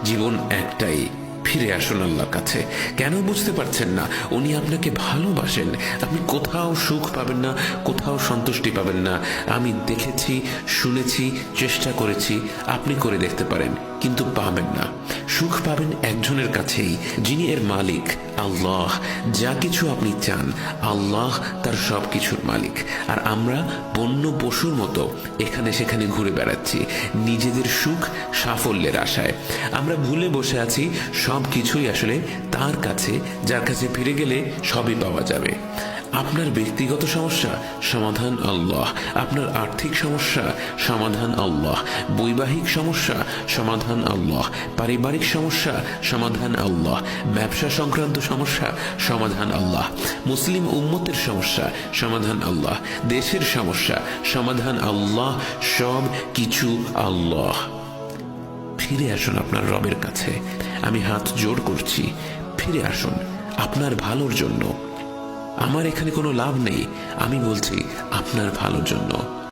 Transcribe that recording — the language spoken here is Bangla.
জীবন একটাই, ফিরে আসুন আল্লাহর কাছে। কেন বুঝতে পারছেন না? উনি আপনাকে ভালোবাসেন। আপনি কোথাও সুখ পাবেন না, কোথাও সন্তুষ্টি পাবেন না। আমি দেখেছি, শুনেছি, চেষ্টা করেছি। আপনি করে দেখতে পারেন, কিন্তু পাবেন না। সুখ পাবেন একজনের কাছেই, যিনি এর মালিক, আল্লাহ। যা কিছু আপনি চান, আল্লাহ তার সব কিছুর মালিক। আর আমরা বন্য পশুর মতো এখানে সেখানে ঘুরে বেড়াচ্ছি নিজেদের সুখ সাফল্যের আশায়। আমরা ভুলে বসে আছি সব কিছুই আসলে তার কাছে, যার কাছে ফিরে গেলে সবই পাওয়া যাবে। আপনার ব্যক্তিগত সমস্যা, সমাধান আল্লাহ। আপনার আর্থিক সমস্যা, সমাধান আল্লাহ। বৈবাহিক সমস্যা, সমাধান আল্লাহ। পারিবারিক সমস্যা, সমাধান আল্লাহ। ব্যবসা সংক্রান্ত সমস্যা, সমাধান আল্লাহ। মুসলিম উম্মতের সমস্যা, সমাধান আল্লাহ। দেশের সমস্যা, সমাধান আল্লাহ। সব কিছু আল্লাহ। ফিরে আসুন আপনার রবের কাছে। আমি হাত জোড় করছি, ফিরে আসুন আপনার ভালোর জন্য। আমার এখানে কোনো লাভ নেই, আমি বলছি আপনার ভালোর জন্য।